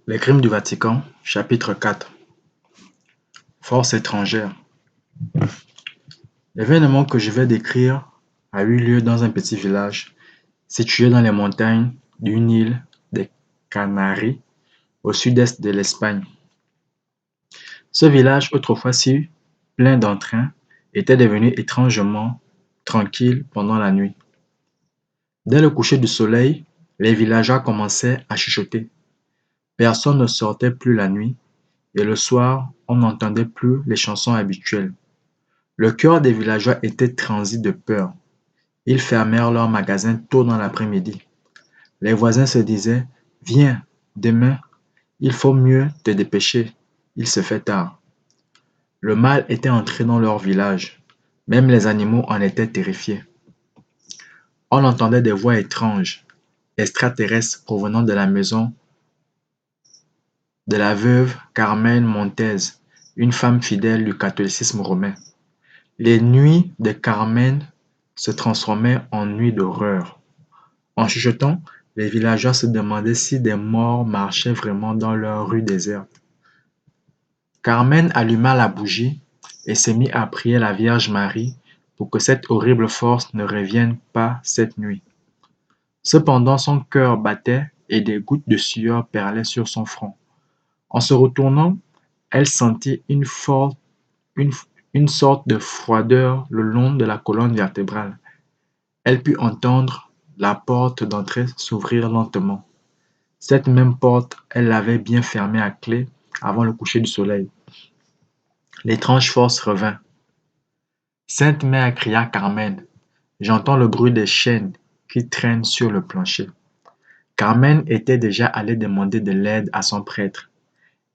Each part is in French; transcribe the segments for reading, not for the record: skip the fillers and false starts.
Les crimes du Vatican, chapitre 4. Force étrangère. L'événement que je vais décrire a eu lieu dans un petit village situé dans les montagnes d'une île des Canaries au sud-est de l'Espagne. Ce village, autrefois si plein d'entrain, était devenu étrangement tranquille pendant la nuit. Dès le coucher du soleil, les villageois commençaient à chuchoter. Personne ne sortait plus la nuit et le soir, on n'entendait plus les chansons habituelles. Le cœur des villageois était transi de peur. Ils fermèrent leurs magasins tôt dans l'après-midi. Les voisins se disaient: Viens, demain, il faut mieux te dépêcher, il se fait tard. Le mal était entré dans leur village. Même les animaux en étaient terrifiés. On entendait des voix étranges, extraterrestres provenant de la maison de la veuve Carmen Montez, une femme fidèle du catholicisme romain. Les nuits de Carmen se transformaient en nuits d'horreur. En chuchotant, les villageois se demandaient si des morts marchaient vraiment dans leurs rues désertes. Carmen alluma la bougie et se mit à prier la Vierge Marie pour que cette horrible force ne revienne pas cette nuit. Cependant, son cœur battait et des gouttes de sueur perlaient sur son front. En se retournant, elle sentit une, une sorte de froideur le long de la colonne vertébrale. Elle put entendre la porte d'entrée s'ouvrir lentement. Cette même porte, elle l'avait bien fermée à clé avant le coucher du soleil. L'étrange force revint. Sainte Mère, cria Carmen, j'entends le bruit des chaînes qui traînent sur le plancher. Carmen était déjà allée demander de l'aide à son prêtre.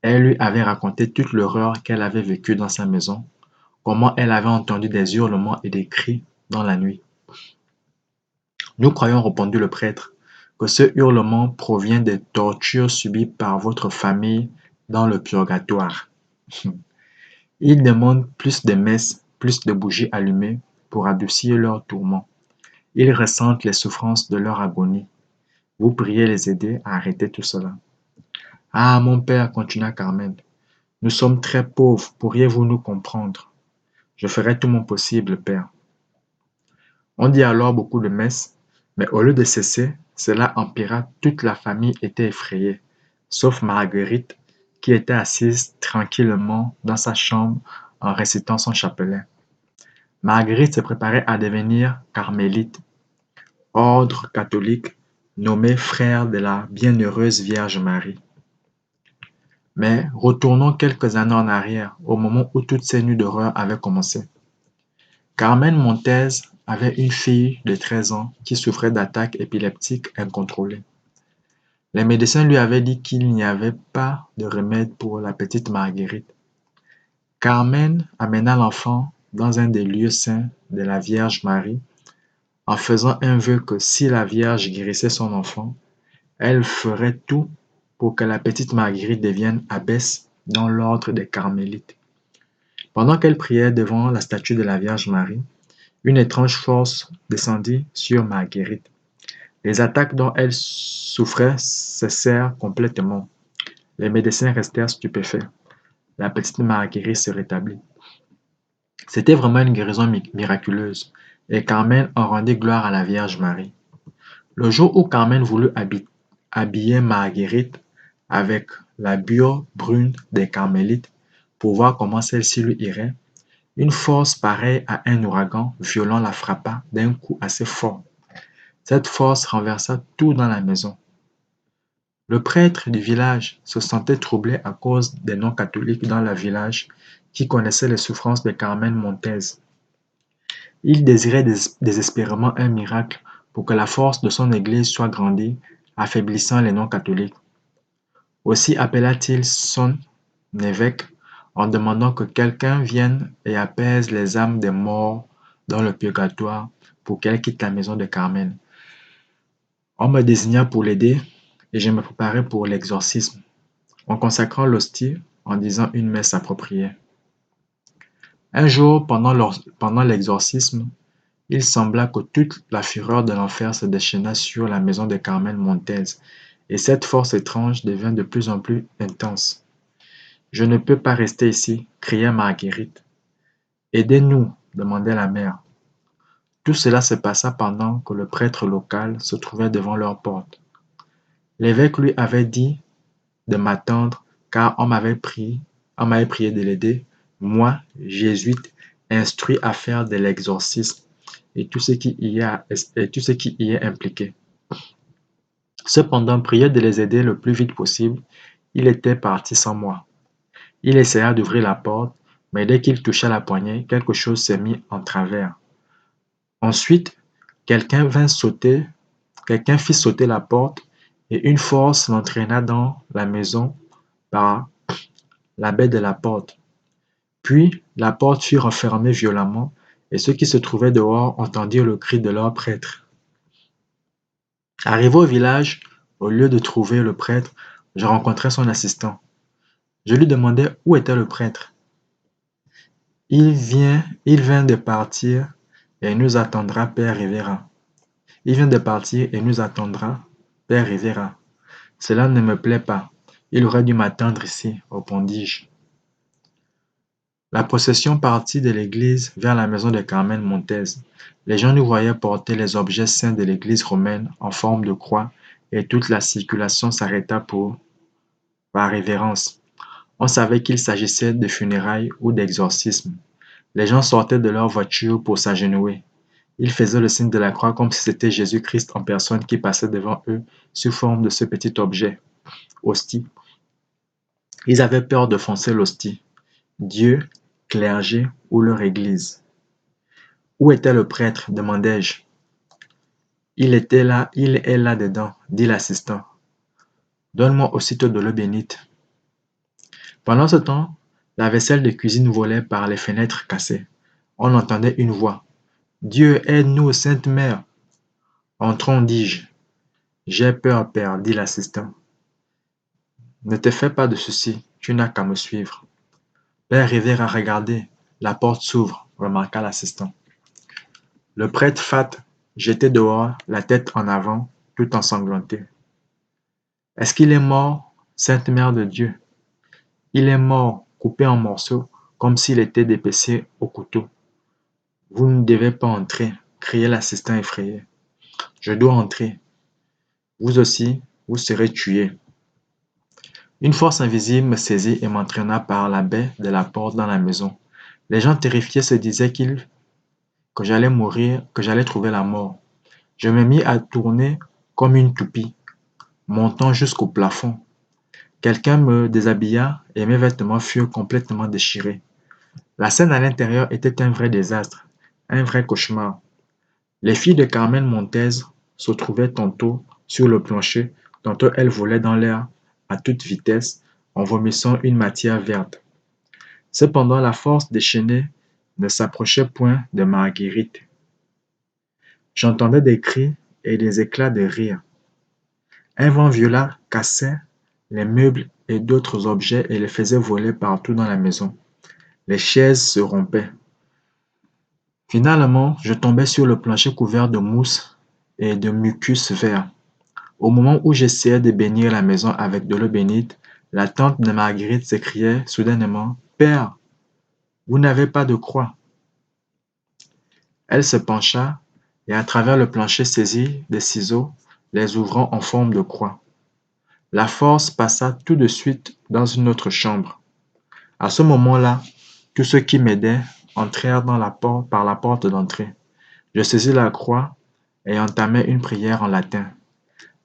Elle lui avait raconté toute l'horreur qu'elle avait vécue dans sa maison, comment elle avait entendu des hurlements et des cris dans la nuit. Nous croyons, répondit le prêtre, que ce hurlement provient des tortures subies par votre famille dans le purgatoire. Ils demandent plus de messes, plus de bougies allumées pour adoucir leurs tourments. Ils ressentent les souffrances de leur agonie. Vous priez les aider à arrêter tout cela. Ah, mon père, continua Carmen, nous sommes très pauvres, pourriez-vous nous comprendre? Je ferai tout mon possible, père. On dit alors beaucoup de messes, mais au lieu de cesser, cela empira. Toute la famille était effrayée, sauf Marguerite, qui était assise tranquillement dans sa chambre en récitant son chapelet. Marguerite se préparait à devenir carmélite, ordre catholique nommé frère de la bienheureuse Vierge Marie. Mais retournons quelques années en arrière, au moment où toutes ces nuits d'horreur avaient commencé. Carmen Montez avait une fille de 13 ans qui souffrait d'attaques épileptiques incontrôlées. Les médecins lui avaient dit qu'il n'y avait pas de remède pour la petite Marguerite. Carmen amena l'enfant dans un des lieux saints de la Vierge Marie en faisant un vœu que si la Vierge guérissait son enfant, elle ferait tout pour que la petite Marguerite devienne abbesse dans l'ordre des Carmélites. Pendant qu'elle priait devant la statue de la Vierge Marie, une étrange force descendit sur Marguerite. Les attaques dont elle souffrait cessèrent complètement. Les médecins restèrent stupéfaits. La petite Marguerite se rétablit. C'était vraiment une guérison miraculeuse, et Carmen en rendit gloire à la Vierge Marie. Le jour où Carmen voulut habiller Marguerite avec l'habillure brune des Carmélites pour voir comment celle-ci lui irait, une force pareille à un ouragan violent la frappa d'un coup assez fort. Cette force renversa tout dans la maison. Le prêtre du village se sentait troublé à cause des non-catholiques dans le village qui connaissaient les souffrances de Carmen Montez. Il désirait désespérément un miracle pour que la force de son église soit grandie, affaiblissant les non-catholiques. Aussi appela-t-il son évêque en demandant que quelqu'un vienne et apaise les âmes des morts dans le purgatoire pour qu'elles quittent la maison de Carmen. On me désigna pour l'aider et je me préparais pour l'exorcisme, en consacrant l'hostie en disant une messe appropriée. Un jour, pendant l'exorcisme, il sembla que toute la fureur de l'enfer se déchaîna sur la maison de Carmen Montez et cette force étrange devient de plus en plus intense. Je ne peux pas rester ici, criait Marguerite. Aidez-nous, demandait la mère. Tout cela se passa pendant que le prêtre local se trouvait devant leur porte. L'évêque lui avait dit de m'attendre car on m'avait prié de l'aider, moi, jésuite, instruit à faire de l'exorcisme et tout ce qui y est impliqué. Cependant, prié de les aider le plus vite possible, il était parti sans moi. Il essaya d'ouvrir la porte, mais dès qu'il toucha la poignée, quelque chose s'est mis en travers. Ensuite, quelqu'un fit sauter la porte et une force l'entraîna dans la maison par la baie de la porte. Puis la porte fut refermée violemment et ceux qui se trouvaient dehors entendirent le cri de leur prêtre. Arrivé au village, au lieu de trouver le prêtre, je rencontrai son assistant. Je lui demandai où était le prêtre. Il vient de partir et nous attendra, Père Rivera. Il vient de partir et nous attendra, Père Rivera. Cela ne me plaît pas. Il aurait dû m'attendre ici, répondis-je. La procession partit de l'église vers la maison de Carmen Montez. Les gens nous voyaient porter les objets saints de l'église romaine en forme de croix et toute la circulation s'arrêta par révérence. On savait qu'il s'agissait de funérailles ou d'exorcisme. Les gens sortaient de leur voiture pour s'agenouiller. Ils faisaient le signe de la croix comme si c'était Jésus-Christ en personne qui passait devant eux sous forme de ce petit objet, hostie. Ils avaient peur de foncer l'hostie. Dieu, clergé ou leur église. Où était le prêtre? Demandai-je. Il est là-dedans, dit l'assistant. Donne-moi aussitôt de l'eau bénite. Pendant ce temps, la vaisselle de cuisine volait par les fenêtres cassées. On entendait une voix. Dieu, aide-nous, Sainte Mère. Entrons, dis-je. J'ai peur, père, dit l'assistant. Ne te fais pas de soucis, tu n'as qu'à me suivre. Père Rivera, regardez, la porte s'ouvre, remarqua l'assistant. Le prêtre fat, jeté dehors, la tête en avant, tout ensanglanté. Est-ce qu'il est mort, Sainte Mère de Dieu? Il est mort, coupé en morceaux, comme s'il était dépecé au couteau. Vous ne devez pas entrer, criait l'assistant effrayé. Je dois entrer. Vous aussi, vous serez tués. Une force invisible me saisit et m'entraîna par la baie de la porte dans la maison. Les gens terrifiés se disaient que j'allais mourir, que j'allais trouver la mort. Je me mis à tourner comme une toupie, montant jusqu'au plafond. Quelqu'un me déshabilla et mes vêtements furent complètement déchirés. La scène à l'intérieur était un vrai désastre, un vrai cauchemar. Les filles de Carmen Montez se trouvaient tantôt sur le plancher, tantôt elles volaient dans l'air à toute vitesse en vomissant une matière verte. Cependant, la force déchaînée ne s'approchait point de Marguerite. J'entendais des cris et des éclats de rire. Un vent violent cassait les meubles et d'autres objets et les faisait voler partout dans la maison. Les chaises se rompaient. Finalement, je tombais sur le plancher couvert de mousse et de mucus vert. Au moment où j'essayais de bénir la maison avec de l'eau bénite, la tante de Marguerite s'écriait soudainement: Père, vous n'avez pas de croix. Elle se pencha et à travers le plancher saisit des ciseaux, les ouvrant en forme de croix. La force passa tout de suite dans une autre chambre. À ce moment-là, tous ceux qui m'aidaient entrèrent par la porte d'entrée. Je saisis la croix et entamai une prière en latin.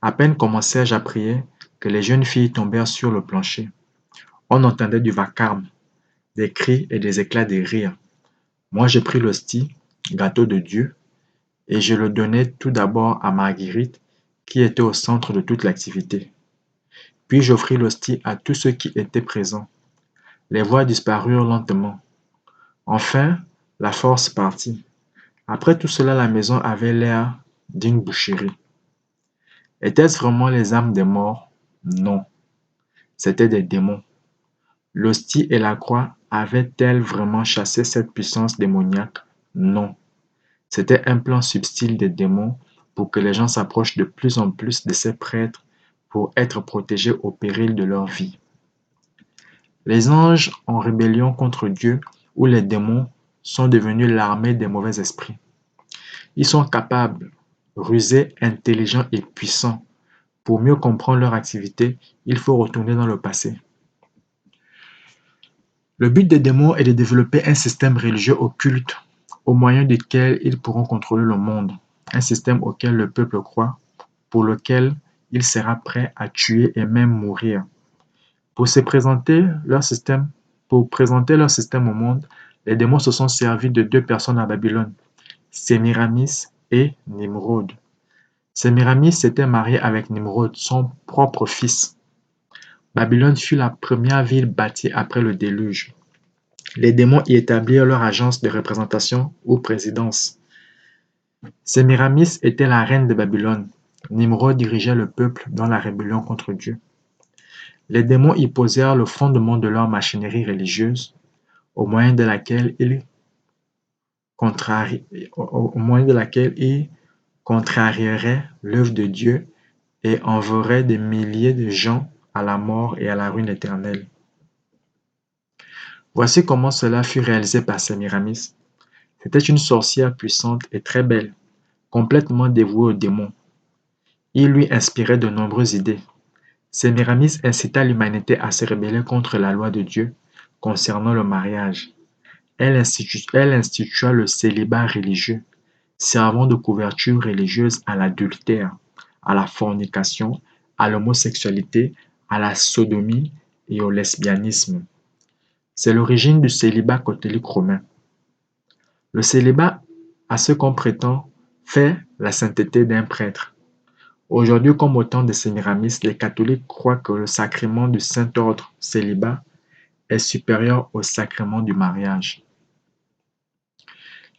À peine commençai-je à prier que les jeunes filles tombèrent sur le plancher. On entendait du vacarme, des cris et des éclats de rire. Moi, je pris l'hostie, gâteau de Dieu, et je le donnai tout d'abord à Marguerite, qui était au centre de toute l'activité. Puis j'offris l'hostie à tous ceux qui étaient présents. Les voix disparurent lentement. Enfin, la force partit. Après tout cela, la maison avait l'air d'une boucherie. Étaient-ce vraiment les âmes des morts? Non, c'étaient des démons. L'hostie et la croix avaient-elles vraiment chassé cette puissance démoniaque? Non, c'était un plan subtil des démons pour que les gens s'approchent de plus en plus de ces prêtres pour être protégés au péril de leur vie. Les anges en rébellion contre Dieu ou les démons sont devenus l'armée des mauvais esprits. Ils sont capables, rusés, intelligents et puissants. Pour mieux comprendre leur activité, il faut retourner dans le passé. Le but des démons est de développer un système religieux occulte au moyen duquel ils pourront contrôler le monde, un système auquel le peuple croit, pour lequel il sera prêt à tuer et même mourir. Pour présenter leur système au monde, les démons se sont servis de deux personnes à Babylone, Sémiramis et Nimrod. Sémiramis s'était marié avec Nimrod, son propre fils. Babylone fut la première ville bâtie après le déluge. Les démons y établirent leur agence de représentation ou présidence. Sémiramis était la reine de Babylone. Nimrod dirigeait le peuple dans la rébellion contre Dieu. Les démons y posèrent le fondement de leur machinerie religieuse, au moyen de laquelle ils contrarieraient l'œuvre de Dieu et enverraient des milliers de gens à la mort et à la ruine éternelle. Voici comment cela fut réalisé par Sémiramis. C'était une sorcière puissante et très belle, complètement dévouée aux démons. Il lui inspirait de nombreuses idées. Sémiramis incita l'humanité à se rebeller contre la loi de Dieu concernant le mariage. Elle institua le célibat religieux, servant de couverture religieuse à l'adultère, à la fornication, à l'homosexualité, à la sodomie et au lesbianisme. C'est l'origine du célibat catholique romain. Le célibat, à ce qu'on prétend, fait la sainteté d'un prêtre. Aujourd'hui, comme au temps de Sémiramis, les catholiques croient que le sacrement du Saint-Ordre célibat est supérieur au sacrement du mariage.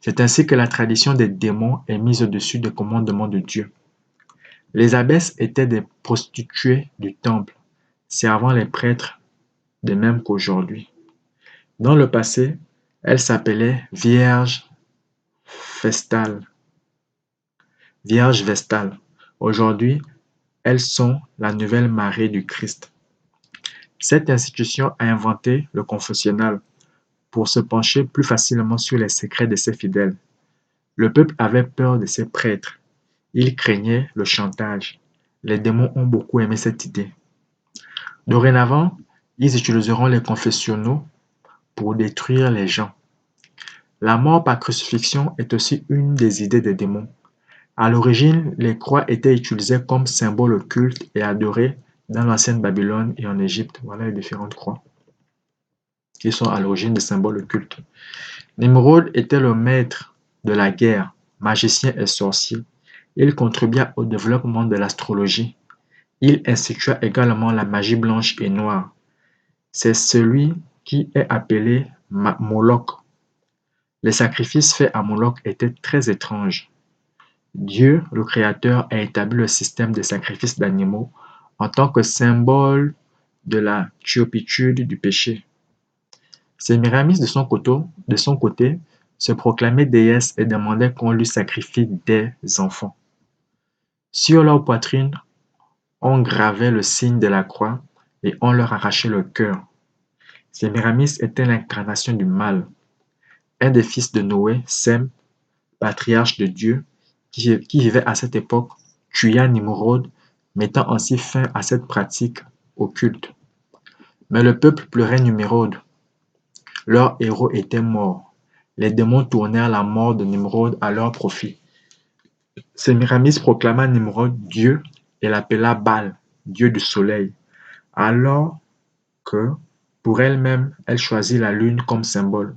C'est ainsi que la tradition des démons est mise au-dessus des commandements de Dieu. Les abbesses étaient des prostituées du temple, servant les prêtres de même qu'aujourd'hui. Dans le passé, elles s'appelaient Vierges Vestales. Aujourd'hui, elles sont la nouvelle Marie du Christ. Cette institution a inventé le confessionnal pour se pencher plus facilement sur les secrets de ses fidèles. Le peuple avait peur de ses prêtres. Il craignait le chantage. Les démons ont beaucoup aimé cette idée. Dorénavant, ils utiliseront les confessionnaux pour détruire les gens. La mort par crucifixion est aussi une des idées des démons. À l'origine, les croix étaient utilisées comme symbole occulte et adorées dans l'ancienne Babylone et en Égypte. Voilà les différentes croix qui sont à l'origine des symboles occultes. Nimrod était le maître de la guerre, magicien et sorcier. Il contribua au développement de l'astrologie. Il institua également la magie blanche et noire. C'est celui qui est appelé Moloch. Les sacrifices faits à Moloch étaient très étranges. Dieu, le Créateur, a établi le système de sacrifice d'animaux en tant que symbole de la turpitude du péché. Sémiramis, de son côté, se proclamait déesse et demandait qu'on lui sacrifie des enfants. Sur leur poitrine, on gravait le signe de la croix et on leur arrachait le cœur. Sémiramis était l'incarnation du mal. Un des fils de Noé, Sem, patriarche de Dieu, qui vivait à cette époque, tua Nimrod, mettant ainsi fin à cette pratique occulte. Mais le peuple pleurait Nimrod. Leur héros était mort. Les démons tournèrent la mort de Nimrod à leur profit. Sémiramis proclama Nimrod Dieu et l'appela Baal, Dieu du soleil, alors que, pour elle-même, elle choisit la lune comme symbole.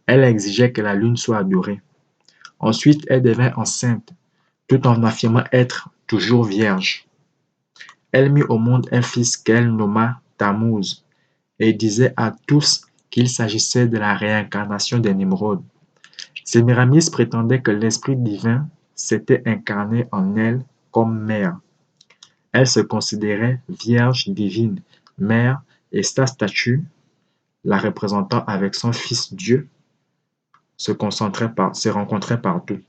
Elle exigeait que la lune soit adorée. Ensuite, elle devint enceinte, tout en affirmant être toujours vierge. Elle mit au monde un fils qu'elle nomma Tammuz et disait à tous qu'il s'agissait de la réincarnation de Nimrod. Sémiramis prétendait que l'esprit divin s'était incarné en elle comme mère. Elle se considérait vierge divine, mère, et sa statue, la représentant avec son fils Dieu, se rencontrait partout.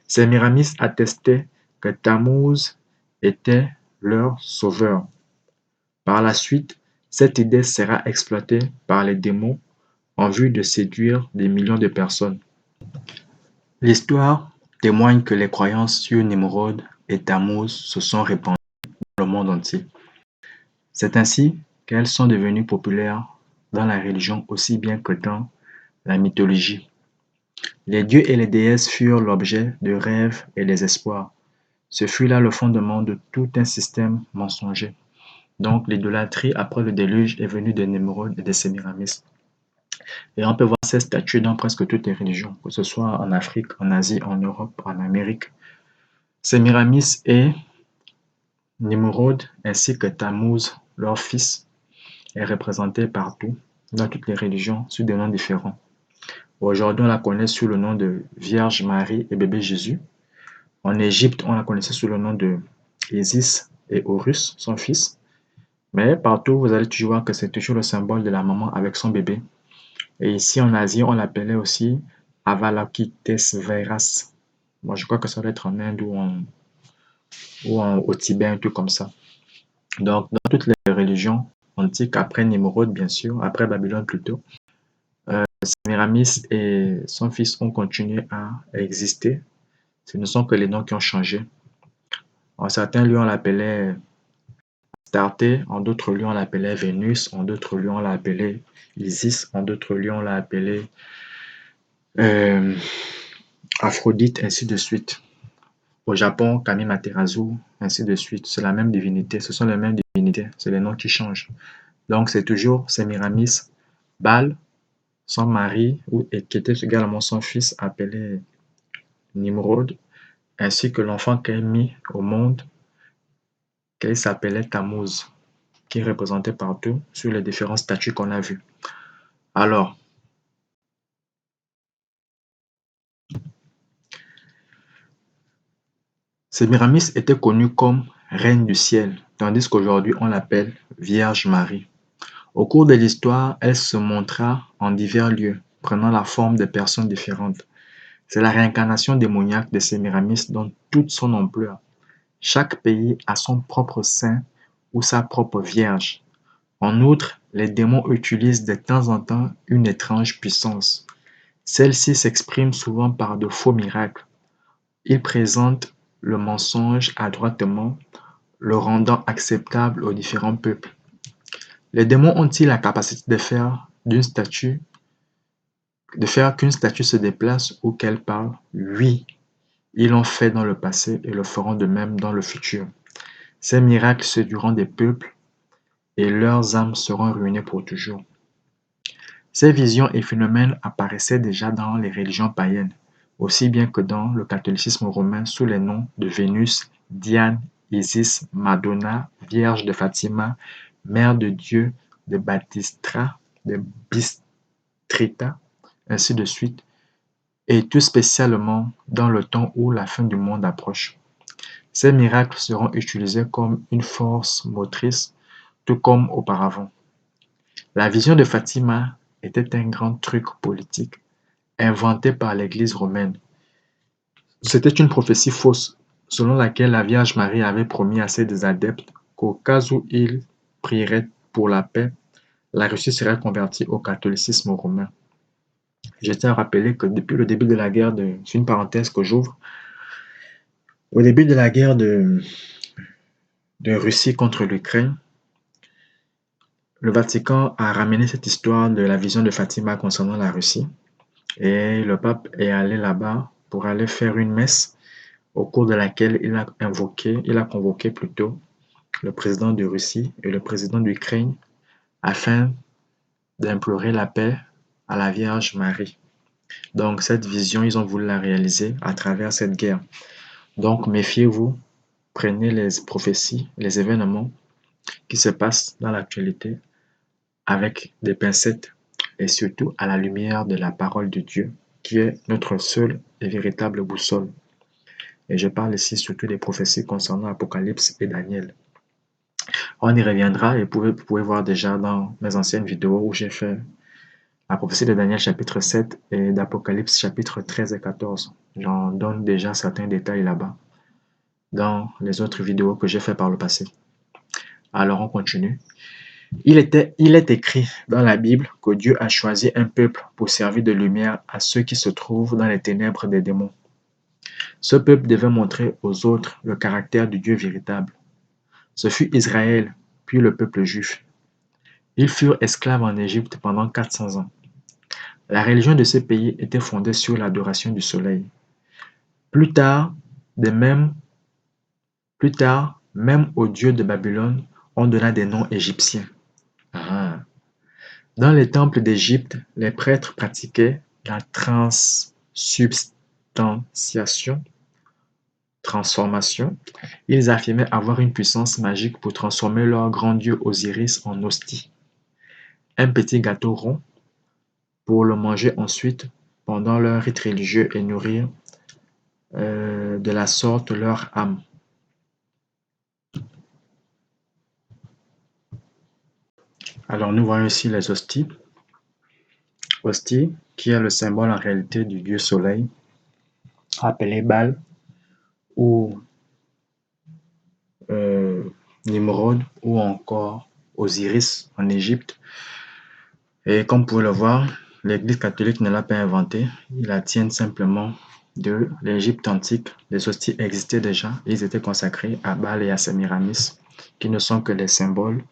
Sémiramis attestait que Tammuz était leur sauveur. Par la suite, cette idée sera exploitée par les démons en vue de séduire des millions de personnes. L'histoire témoigne que les croyances sur Nimrod et Tammuz se sont répandues dans le monde entier. C'est ainsi qu'elles sont devenues populaires dans la religion aussi bien que dans la mythologie. Les dieux et les déesses furent l'objet de rêves et des espoirs. Ce fut là le fondement de tout un système mensonger. Donc l'idolâtrie après le déluge est venue de Nimrod et de Sémiramis. Et on peut voir ces statues dans presque toutes les religions, que ce soit en Afrique, en Asie, en Europe, en Amérique. Sémiramis et Nimrod ainsi que Tammuz, leur fils, est représenté partout, dans toutes les religions, sous des noms différents. Aujourd'hui, on la connaît sous le nom de Vierge Marie et bébé Jésus. En Égypte, on la connaissait sous le nom de Isis et Horus, son fils. Mais partout, vous allez toujours voir que c'est toujours le symbole de la maman avec son bébé. Et ici en Asie, on l'appelait aussi Avalokitesvaras. Moi, je crois que ça doit être en Inde au Tibet, un truc comme ça. Donc, dans toutes les religions antiques, après Nimrod, bien sûr, après Babylone plutôt, Sémiramis et son fils ont continué à exister. Ce ne sont que les noms qui ont changé. En certains lieux, on l'appelait Astarté, en d'autres lieux, on l'appelait Vénus, en d'autres lieux, on l'appelait Isis, en d'autres lieux, on l'a appelé euh, Aphrodite, ainsi de suite. Au Japon, Kami Materazu, ainsi de suite. C'est la même divinité, ce sont les mêmes divinités, c'est les noms qui changent. Donc c'est toujours Sémiramis, Baal, son mari, et qui était également son fils, appelé Nimrod, ainsi que l'enfant qu'elle mis au monde, qu'elle s'appelait Tammuz, qui est représenté partout sur les différents statues qu'on a vus. Alors, Sémiramis était connue comme reine du ciel, tandis qu'aujourd'hui on l'appelle Vierge Marie. Au cours de l'histoire, elle se montra en divers lieux, prenant la forme de personnes différentes. C'est la réincarnation démoniaque de Sémiramis dans toute son ampleur. Chaque pays a son propre saint ou sa propre vierge. En outre, les démons utilisent de temps en temps une étrange puissance. Celle-ci s'exprime souvent par de faux miracles. Ils présentent le mensonge adroitement, le rendant acceptable aux différents peuples. Les démons ont-ils la capacité de faire qu'une statue se déplace ou qu'elle parle? Oui, ils l'ont fait dans le passé et le feront de même dans le futur. Ces miracles séduiront des peuples et leurs âmes seront ruinées pour toujours. Ces visions et phénomènes apparaissaient déjà dans les religions païennes, aussi bien que dans le catholicisme romain sous les noms de Vénus, Diane, Isis, Madonna, Vierge de Fatima, Mère de Dieu, de Batistra, de Bistrita, ainsi de suite, et tout spécialement dans le temps où la fin du monde approche. Ces miracles seront utilisés comme une force motrice, tout comme auparavant. La vision de Fatima était un grand truc politique inventé par l'Église romaine. C'était une prophétie fausse, selon laquelle la Vierge Marie avait promis à ses adeptes qu'au cas où ils prieraient pour la paix, la Russie serait convertie au catholicisme romain. Je tiens à rappeler que depuis le début de la guerre c'est une parenthèse que j'ouvre, au début de la guerre de Russie contre l'Ukraine, le Vatican a ramené cette histoire de la vision de Fatima concernant la Russie et le pape est allé là-bas pour aller faire une messe au cours de laquelle il a convoqué plutôt le président de Russie et le président d'Ukraine afin d'implorer la paix à la Vierge Marie. Donc cette vision, ils ont voulu la réaliser à travers cette guerre. Donc méfiez-vous, prenez les prophéties, les événements qui se passent dans l'actualité avec des pincettes et surtout à la lumière de la parole de Dieu qui est notre seule et véritable boussole. Et je parle ici surtout des prophéties concernant Apocalypse et Daniel. On y reviendra et vous pouvez voir déjà dans mes anciennes vidéos où j'ai fait la prophétie de Daniel chapitre 7 et d'Apocalypse chapitre 13 et 14. J'en donne déjà certains détails là-bas. dans les autres vidéos que j'ai fait par le passé. Alors, on continue. Il est écrit dans la Bible que Dieu a choisi un peuple pour servir de lumière à ceux qui se trouvent dans les ténèbres des démons. Ce peuple devait montrer aux autres le caractère du Dieu véritable. Ce fut Israël, puis le peuple juif. Ils furent esclaves en Égypte pendant 400 ans. La religion de ce pays était fondée sur l'adoration du soleil. Plus tard, de même, plus tard, même aux dieux de Babylone, on donna des noms égyptiens. Ah. Dans les temples d'Égypte, les prêtres pratiquaient la transsubstantiation, transformation. Ils affirmaient avoir une puissance magique pour transformer leur grand dieu Osiris en hostie, un petit gâteau rond, pour le manger ensuite pendant leur rite religieux et nourrir de la sorte leur âme. Alors nous voyons ici les hosties. Hostie, qui est le symbole en réalité du dieu soleil, appelé Baal ou Nimrod ou encore Osiris en Égypte. Et comme vous pouvez le voir, l'Église catholique ne l'a pas inventé, ils la tiennent simplement de l'Égypte antique. Les hosties existaient déjà, ils étaient consacrés à Baal et à Sémiramis, qui ne sont que les symboles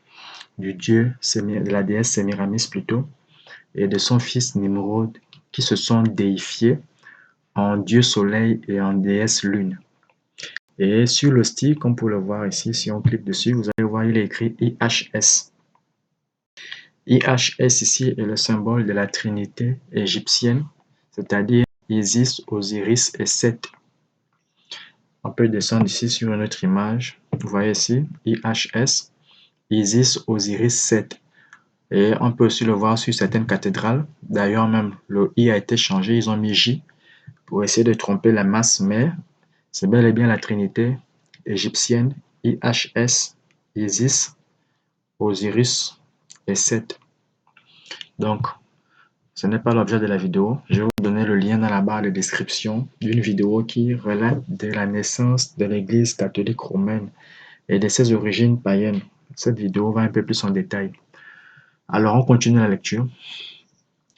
du dieu, de la déesse Sémiramis plutôt, et de son fils Nimrod, qui se sont déifiés en dieu soleil et en déesse lune. Et sur l'hostie, comme vous pouvez le voir ici, si on clique dessus, vous allez voir, il est écrit IHS. IHS ici est le symbole de la trinité égyptienne, c'est-à-dire Isis, Osiris et Seth. On peut descendre ici sur une autre image. Vous voyez ici, IHS, Isis, Osiris, Seth. Et on peut aussi le voir sur certaines cathédrales. D'ailleurs, même le I a été changé, ils ont mis J pour essayer de tromper la masse, mais c'est bel et bien la trinité égyptienne, IHS, Isis, Osiris et Seth. Donc, ce n'est pas l'objet de la vidéo. Je vais vous donner le lien dans la barre de description d'une vidéo qui relate de la naissance de l'Église catholique romaine et de ses origines païennes. Cette vidéo va un peu plus en détail. Alors, on continue la lecture.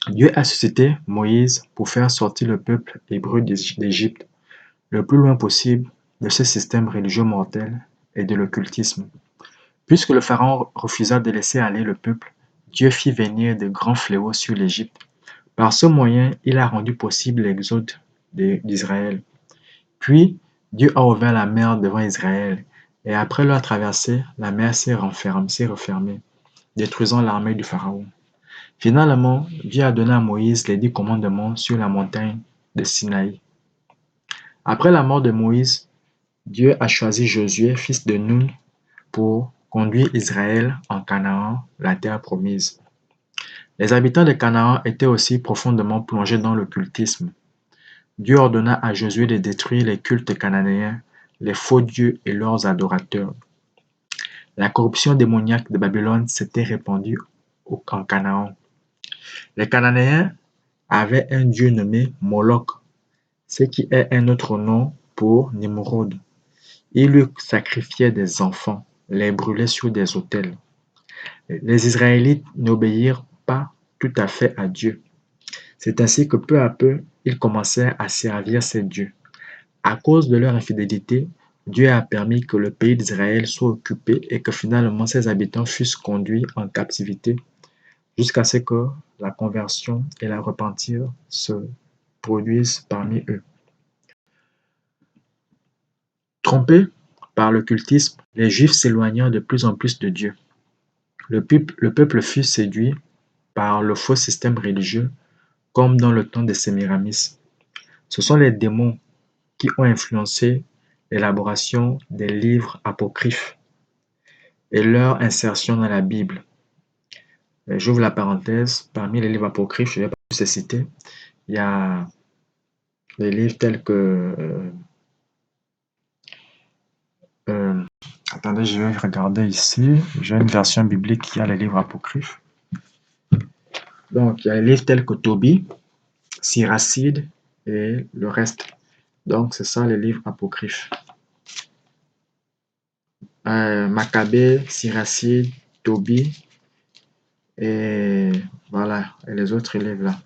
Dieu a suscité Moïse pour faire sortir le peuple hébreu d'Égypte le plus loin possible de ce système religieux mortel et de l'occultisme. Puisque le pharaon refusa de laisser aller le peuple, Dieu fit venir de grands fléaux sur l'Égypte. Par ce moyen, il a rendu possible l'exode d'Israël. Puis, Dieu a ouvert la mer devant Israël, et après leur traversée, la mer s'est refermée, détruisant l'armée du Pharaon. Finalement, Dieu a donné à Moïse les 10 commandements sur la montagne de Sinaï. Après la mort de Moïse, Dieu a choisi Josué, fils de Nun, pour conduire Israël en Canaan, la terre promise. Les habitants de Canaan étaient aussi profondément plongés dans l'occultisme. Dieu ordonna à Josué de détruire les cultes cananéens, les faux dieux et leurs adorateurs. La corruption démoniaque de Babylone s'était répandue en Canaan. Les Cananéens avaient un dieu nommé Moloch, ce qui est un autre nom pour Nimrod. Ils lui sacrifiaient des enfants, les brûlaient sur des autels. Les Israélites n'obéirent pas tout à fait à Dieu. C'est ainsi que peu à peu, ils commencèrent à servir ces dieux. À cause de leur infidélité, Dieu a permis que le pays d'Israël soit occupé et que finalement ses habitants fussent conduits en captivité jusqu'à ce que la conversion et la repentir se produisent parmi eux. Trompés par l'occultisme, les Juifs s'éloignèrent de plus en plus de Dieu. Le peuple fut séduit par le faux système religieux comme dans le temps de Sémiramis. Ce sont les démons qui ont influencé l'élaboration des livres apocryphes et leur insertion dans la Bible. J'ouvre la parenthèse, parmi les livres apocryphes, je ne vais pas tous les citer, il y a des livres tels que... attendez, je vais regarder ici, j'ai une version biblique qui a les livres apocryphes. Donc, il y a les livres tels que Tobie, Siracide et le reste. Donc, c'est ça les livres apocryphes. Maccabée, Siracide, Tobie et voilà, et les autres livres là.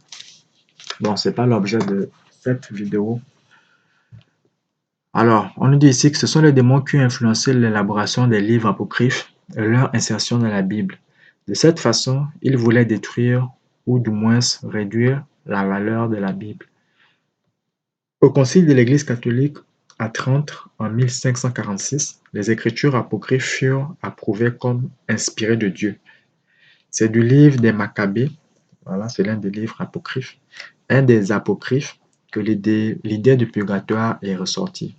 Bon, c'est pas l'objet de cette vidéo. Alors, on nous dit ici que ce sont les démons qui ont influencé l'élaboration des livres apocryphes et leur insertion dans la Bible. De cette façon, ils voulaient détruire ou du moins réduire la valeur de la Bible. Au concile de l'Église catholique à Trente en 1546, les écritures apocryphes furent approuvées comme inspirées de Dieu. C'est du livre des Maccabées, voilà, c'est l'un des livres apocryphes, un des apocryphes que l'idée du purgatoire est ressortie.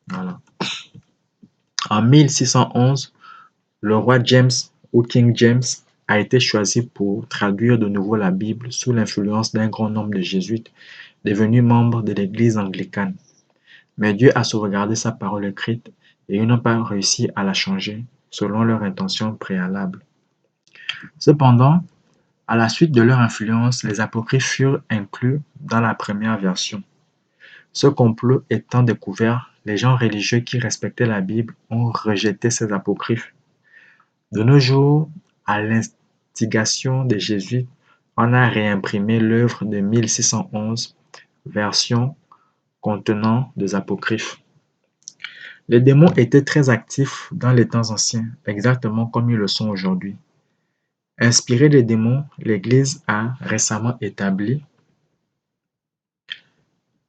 Voilà. En 1611, le roi James ou King James a été choisi pour traduire de nouveau la Bible sous l'influence d'un grand nombre de jésuites devenus membres de l'Église anglicane. Mais Dieu a sauvegardé sa parole écrite et ils n'ont pas réussi à la changer selon leur intention préalable. Cependant, à la suite de leur influence, les apocryphes furent inclus dans la première version. Ce complot étant découvert, les gens religieux qui respectaient la Bible ont rejeté ces apocryphes. De nos jours, à l'instigation des Jésuites, on a réimprimé l'œuvre de 1611, version contenant des apocryphes. Les démons étaient très actifs dans les temps anciens, exactement comme ils le sont aujourd'hui. Inspiré des démons, l'Église a récemment établi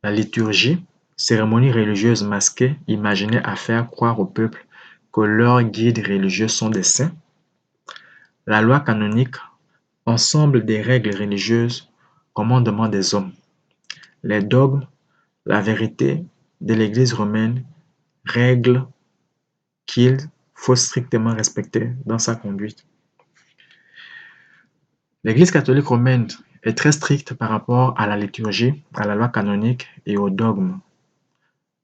la liturgie, cérémonie religieuse masquée imaginée à faire croire au peuple que leurs guides religieux sont des saints, la loi canonique, ensemble des règles religieuses, commandements des hommes, les dogmes, la vérité de l'Église romaine, règles qu'il faut strictement respecter dans sa conduite. L'Église catholique romaine est très stricte par rapport à la liturgie, à la loi canonique et aux dogmes.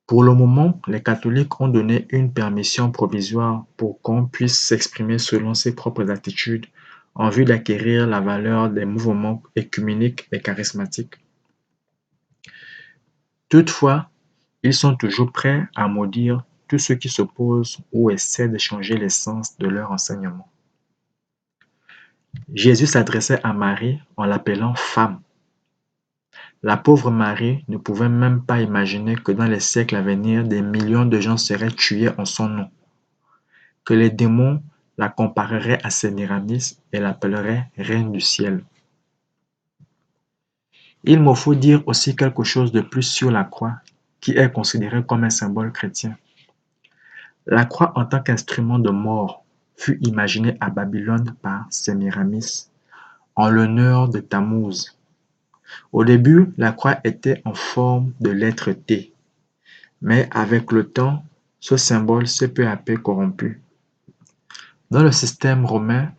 Pour le moment, les catholiques ont donné une permission provisoire pour qu'on puisse s'exprimer selon ses propres attitudes en vue d'acquérir la valeur des mouvements œcuméniques et charismatiques. Toutefois, ils sont toujours prêts à maudire tous ceux qui s'opposent ou essaient de changer l'essence de leur enseignement. Jésus s'adressait à Marie en l'appelant femme. La pauvre Marie ne pouvait même pas imaginer que dans les siècles à venir, des millions de gens seraient tués en son nom, que les démons la compareraient à Sémiramis et l'appelleraient reine du ciel. Il me faut dire aussi quelque chose de plus sur la croix, qui est considérée comme un symbole chrétien. La croix en tant qu'instrument de mort fut imaginée à Babylone par Sémiramis en l'honneur de Tammuz. Au début, la croix était en forme de lettre T, mais avec le temps, ce symbole s'est peu à peu corrompu. Dans le système romain,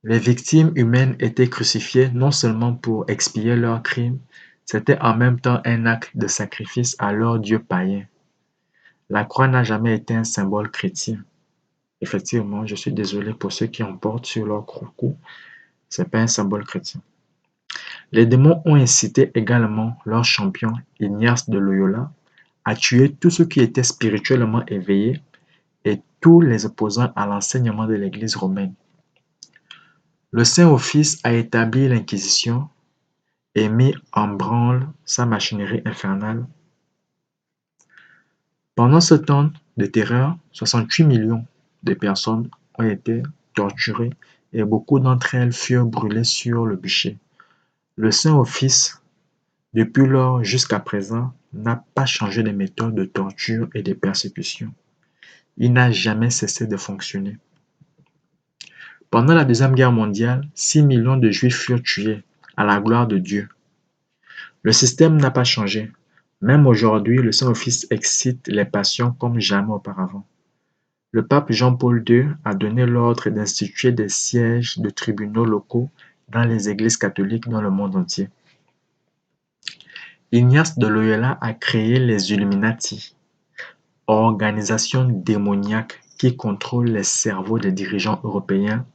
les victimes humaines étaient crucifiées non seulement pour expier leurs crimes, c'était en même temps un acte de sacrifice à leur dieu païen. La croix n'a jamais été un symbole chrétien. Effectivement, je suis désolé pour ceux qui en portent sur leur cou, ce n'est pas un symbole chrétien. Les démons ont incité également leur champion Ignace de Loyola à tuer tous ceux qui étaient spirituellement éveillés et tous les opposants à l'enseignement de l'Église romaine. Le Saint-Office a établi l'Inquisition et mis en branle sa machinerie infernale. Pendant ce temps de terreur, 68 millions de personnes ont été torturées et beaucoup d'entre elles furent brûlées sur le bûcher. Le Saint-Office, depuis lors jusqu'à présent, n'a pas changé les méthodes de torture et de persécution. Il n'a jamais cessé de fonctionner. Pendant la Deuxième Guerre mondiale, 6 millions de Juifs furent tués, à la gloire de Dieu. Le système n'a pas changé. Même aujourd'hui, le Saint-Office excite les passions comme jamais auparavant. Le pape Jean-Paul II a donné l'ordre d'instituer des sièges de tribunaux locaux dans les églises catholiques dans le monde entier. Ignace de Loyola a créé les Illuminati, organisation démoniaque qui contrôle les cerveaux des dirigeants européens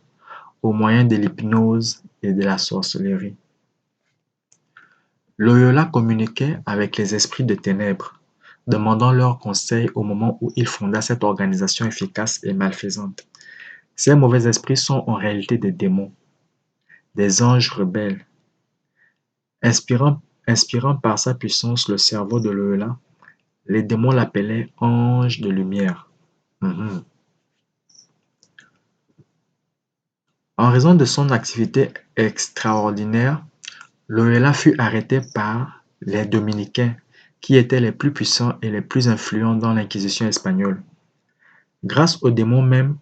au moyen de l'hypnose et de la sorcellerie. Loyola communiquait avec les esprits de ténèbres, demandant leur conseil au moment où il fonda cette organisation efficace et malfaisante. Ces mauvais esprits sont en réalité des démons, des anges rebelles. Inspirant par sa puissance le cerveau de Loyola, les démons l'appelaient ange de lumière. Mhm. En raison de son activité extraordinaire, Loyola fut arrêté par les dominicains, qui étaient les plus puissants et les plus influents dans l'Inquisition espagnole. Grâce au démon même,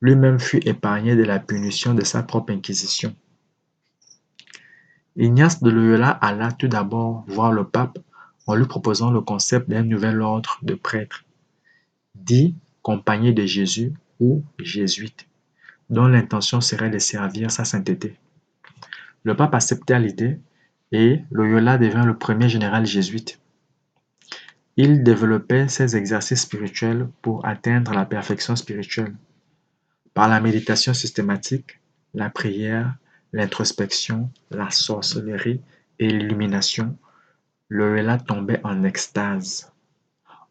lui-même fut épargné de la punition de sa propre Inquisition. Ignace de Loyola alla tout d'abord voir le pape en lui proposant le concept d'un nouvel ordre de prêtres, dit Compagnie de Jésus ou jésuites, dont l'intention serait de servir sa sainteté. Le pape accepta l'idée et Loyola devint le premier général jésuite. Il développait ses exercices spirituels pour atteindre la perfection spirituelle. Par la méditation systématique, la prière, l'introspection, la sorcellerie et l'illumination, Loyola tombait en extase.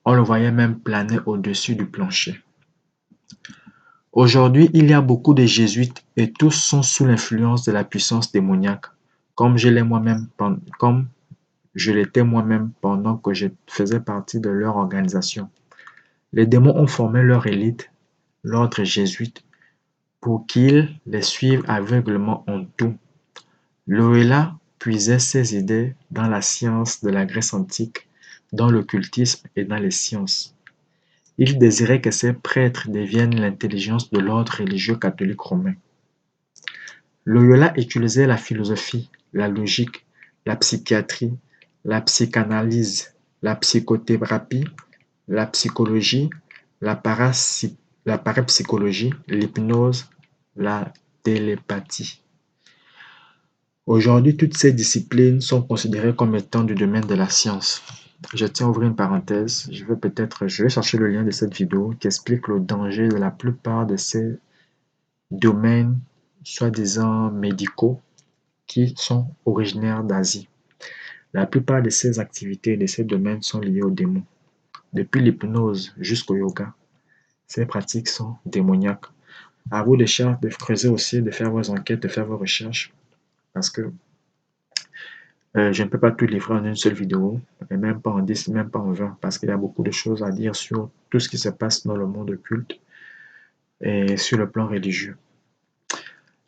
On le voyait même planer au-dessus du plancher. Aujourd'hui, il y a beaucoup de jésuites et tous sont sous l'influence de la puissance démoniaque, comme je l'étais moi-même pendant que je faisais partie de leur organisation. Les démons ont formé leur élite, l'ordre jésuite, pour qu'ils les suivent aveuglément en tout. Loyola puisait ses idées dans la science de la Grèce antique, dans l'occultisme et dans les sciences. Il désirait que ses prêtres deviennent l'intelligence de l'ordre religieux catholique romain. Loyola utilisait la philosophie, la logique, la psychiatrie, la psychanalyse, la psychothérapie, la psychologie, la parapsychologie, l'hypnose, la télépathie. Aujourd'hui, toutes ces disciplines sont considérées comme étant du domaine de la science. Je tiens à ouvrir une parenthèse. Je vais chercher le lien de cette vidéo qui explique le danger de la plupart de ces domaines, soi-disant médicaux, qui sont originaires d'Asie. La plupart de ces activités, de ces domaines sont liés aux démons. Depuis l'hypnose jusqu'au yoga, ces pratiques sont démoniaques. À vous de creuser aussi, de faire vos enquêtes, de faire vos recherches, parce que je ne peux pas tout livrer en une seule vidéo, et même pas en 10, même pas en 20, parce qu'il y a beaucoup de choses à dire sur tout ce qui se passe dans le monde occulte et sur le plan religieux.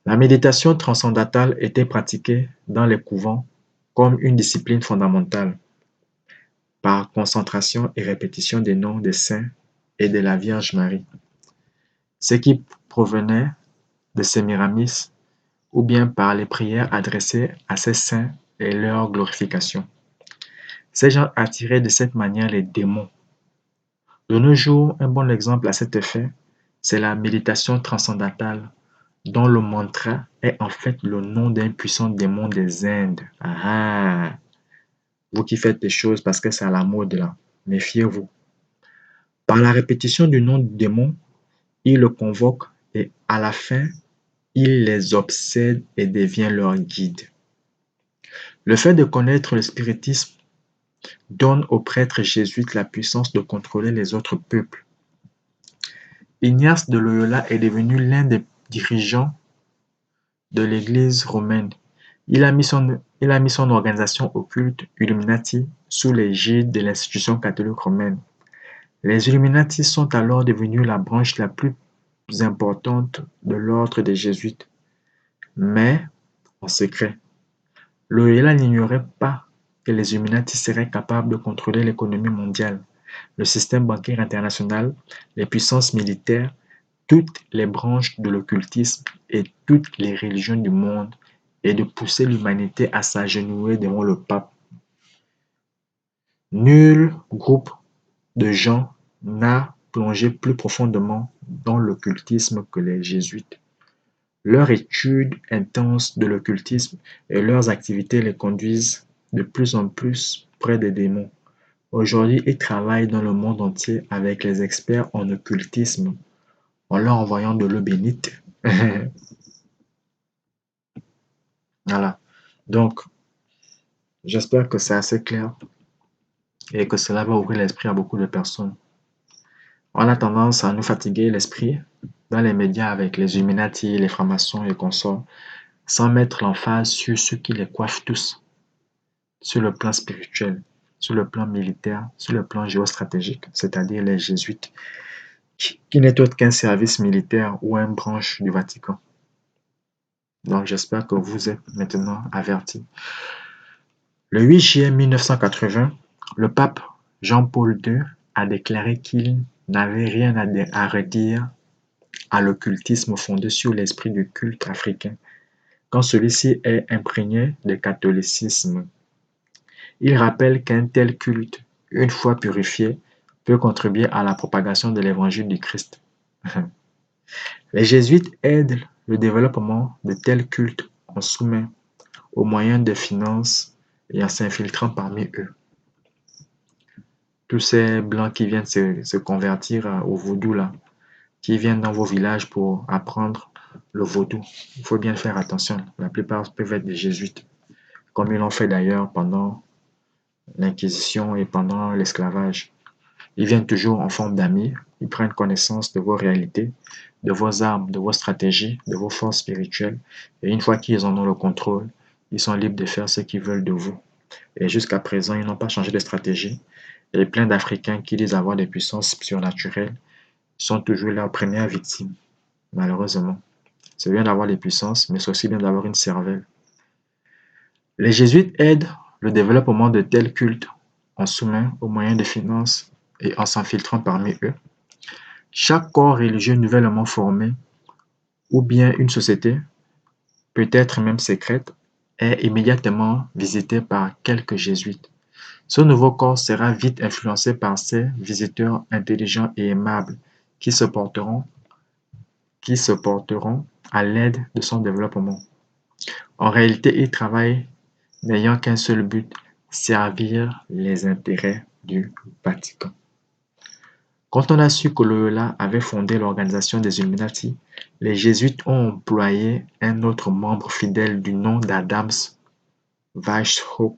La méditation transcendantale était pratiquée dans les couvents comme une discipline fondamentale, par concentration et répétition des noms des saints et de la Vierge Marie, ce qui provenait de Sémiramis, ou bien par les prières adressées à ces saints et leur glorification. Ces gens attiraient de cette manière les démons. De nos jours, un bon exemple à cet effet, c'est la méditation transcendantale, dont le mantra est en fait le nom d'un puissant démon des Indes. Ah, vous qui faites des choses parce que c'est à la mode là, méfiez-vous. Par la répétition du nom du démon, il le convoque et à la fin, il les obsède et devient leur guide. Le fait de connaître le spiritisme donne aux prêtres jésuites la puissance de contrôler les autres peuples. Ignace de Loyola est devenu l'un des dirigeants de l'Église romaine. Il a mis son organisation occulte Illuminati sous l'égide de l'institution catholique romaine. Les Illuminati sont alors devenus la branche la plus importante de l'ordre des jésuites, mais en secret. Loyola n'ignorait pas que les Illuminati seraient capables de contrôler l'économie mondiale, le système bancaire international, les puissances militaires, toutes les branches de l'occultisme et toutes les religions du monde et de pousser l'humanité à s'agenouiller devant le pape. Nul groupe de gens n'a plongé plus profondément dans l'occultisme que les jésuites. Leur étude intense de l'occultisme et leurs activités les conduisent de plus en plus près des démons. Aujourd'hui, ils travaillent dans le monde entier avec les experts en occultisme en leur envoyant de l'eau bénite. Voilà. Donc, j'espère que c'est assez clair. et que cela va ouvrir l'esprit à beaucoup de personnes. On a tendance à nous fatiguer l'esprit dans les médias avec les Illuminati, les francs-maçons et consorts, sans mettre l'emphase sur ceux qui les coiffent tous, sur le plan spirituel, sur le plan militaire, sur le plan géostratégique, c'est-à-dire les jésuites, qui n'est autre qu'un service militaire ou une branche du Vatican. Donc j'espère que vous êtes maintenant avertis. Le 8 juillet 1980, le pape Jean-Paul II a déclaré qu'il n'avait rien à redire à l'occultisme fondé sur l'esprit du culte africain, quand celui-ci est imprégné de catholicisme. Il rappelle qu'un tel culte, une fois purifié, peut contribuer à la propagation de l'évangile du Christ. Les jésuites aident le développement de tels cultes en soumet aux moyens de finances et en s'infiltrant parmi eux. Tous ces blancs qui viennent se convertir au vaudou là, qui viennent dans vos villages pour apprendre le vaudou. Il faut bien faire attention. La plupart peuvent être des jésuites, comme ils l'ont fait d'ailleurs pendant l'Inquisition et pendant l'esclavage. Ils viennent toujours en forme d'amis, ils prennent connaissance de vos réalités, de vos armes, de vos stratégies, de vos forces spirituelles, et une fois qu'ils en ont le contrôle, ils sont libres de faire ce qu'ils veulent de vous. Et jusqu'à présent, ils n'ont pas changé de stratégie, et plein d'Africains qui disent avoir des puissances surnaturelles sont toujours leurs premières victimes, malheureusement. C'est bien d'avoir des puissances, mais c'est aussi bien d'avoir une cervelle. Les jésuites aident le développement de tels cultes en soumet aux moyens de finances et en s'infiltrant parmi eux. Chaque corps religieux nouvellement formé, ou bien une société, peut-être même secrète, est immédiatement visité par quelques jésuites. Ce nouveau corps sera vite influencé par ces visiteurs intelligents et aimables qui se porteront, à l'aide de son développement. En réalité, ils travaillent n'ayant qu'un seul but, servir les intérêts du Vatican. Quand on a su que Loyola avait fondé l'organisation des Illuminati, les jésuites ont employé un autre membre fidèle du nom d'Adams Weishaupt,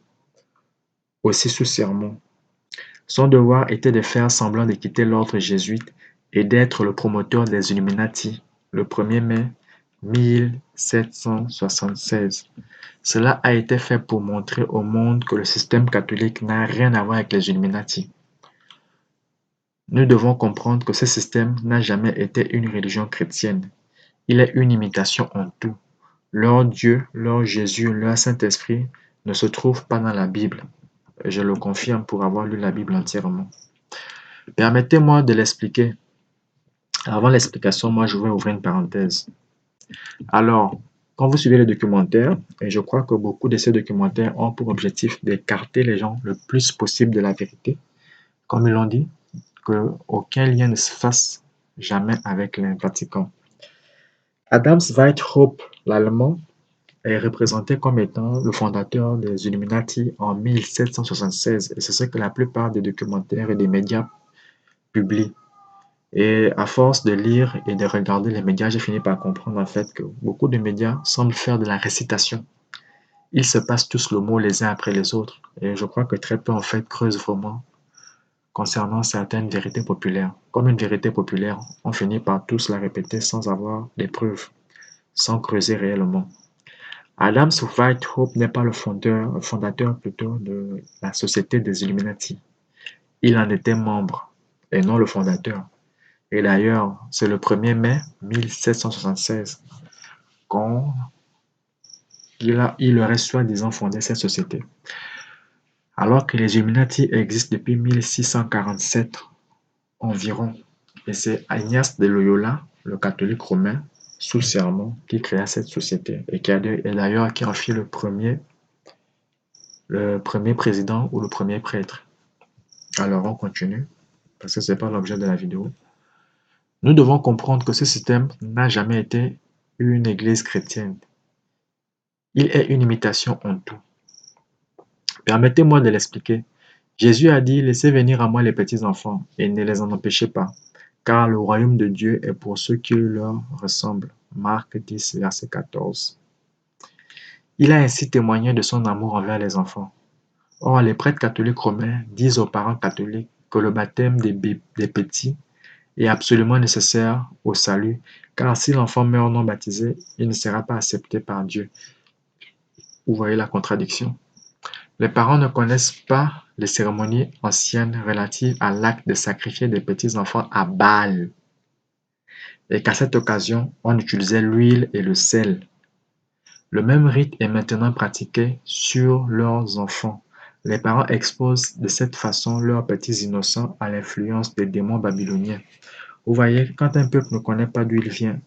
aussi sous sermon. Son devoir était de faire semblant de quitter l'ordre jésuite et d'être le promoteur des Illuminati le 1er mai 1776. Cela a été fait pour montrer au monde que le système catholique n'a rien à voir avec les Illuminati. Nous devons comprendre que ce système n'a jamais été une religion chrétienne. Il est une imitation en tout. Leur Dieu, leur Jésus, leur Saint-Esprit ne se trouvent pas dans la Bible. Je le confirme pour avoir lu la Bible entièrement. Permettez-moi de l'expliquer. Avant l'explication, moi je vais ouvrir une parenthèse. Alors, quand vous suivez les documentaires, et je crois que beaucoup de ces documentaires ont pour objectif d'écarter les gens le plus possible de la vérité, comme ils l'ont dit, qu'aucun lien ne se fasse jamais avec le Vatican. Adams Weishaupt, l'allemand, est représenté comme étant le fondateur des Illuminati en 1776, et c'est ce que la plupart des documentaires et des médias publient. Et à force de lire et de regarder les médias, j'ai fini par comprendre en fait que beaucoup de médias semblent faire de la récitation. Ils se passent tous le mot les uns après les autres. Et je crois que très peu en fait creusent vraiment concernant certaines vérités populaires. Comme une vérité populaire, on finit par tous la répéter sans avoir des preuves, sans creuser réellement. Adams Weishaupt n'est pas le fondateur plutôt de la Société des Illuminati. Il en était membre et non le fondateur. Et d'ailleurs, c'est le 1er mai 1776 qu'il aurait soi-disant fondé cette société. Alors que les Illuminati existent depuis 1647 environ. Et c'est Ignace de Loyola, le catholique romain, sous serment, qui créa cette société et d'ailleurs qui en fit le premier président ou le premier prêtre. Alors on continue, parce que ce n'est pas l'objet de la vidéo. Nous devons comprendre que ce système n'a jamais été une église chrétienne. Il est une imitation en tout. Permettez-moi de l'expliquer. Jésus a dit, laissez venir à moi les petits enfants et ne les en empêchez pas, car le royaume de Dieu est pour ceux qui leur ressemblent. Marc 10, verset 14. Il a ainsi témoigné de son amour envers les enfants. Or, les prêtres catholiques romains disent aux parents catholiques que le baptême des petits est absolument nécessaire au salut, car si l'enfant meurt non baptisé, il ne sera pas accepté par Dieu. Vous voyez la contradiction? Les parents ne connaissent pas les cérémonies anciennes relatives à l'acte de sacrifier des petits-enfants à Baal, et qu'à cette occasion, on utilisait l'huile et le sel. Le même rite est maintenant pratiqué sur leurs enfants. Les parents exposent de cette façon leurs petits innocents à l'influence des démons babyloniens. Vous voyez, quand un peuple ne connaît pas d'où il vient,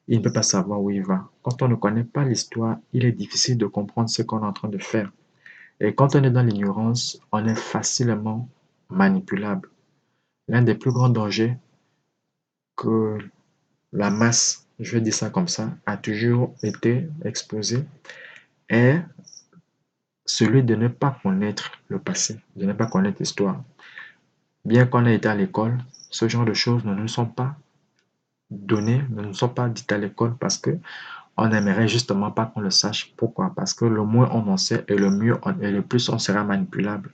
il ne peut pas savoir où il va. Quand on ne connaît pas l'histoire, il est difficile de comprendre ce qu'on est en train de faire. Et quand on est dans l'ignorance, on est facilement manipulable. L'un des plus grands dangers que la masse, je vais dire ça comme ça, a toujours été exposé est celui de ne pas connaître le passé, de ne pas connaître l'histoire. Bien qu'on ait été à l'école, ce genre de choses ne nous sont pas données, ne nous sont pas dites à l'école parce que on n'aimerait justement pas qu'on le sache. Pourquoi? Parce que le moins on en sait et le plus on sera manipulable.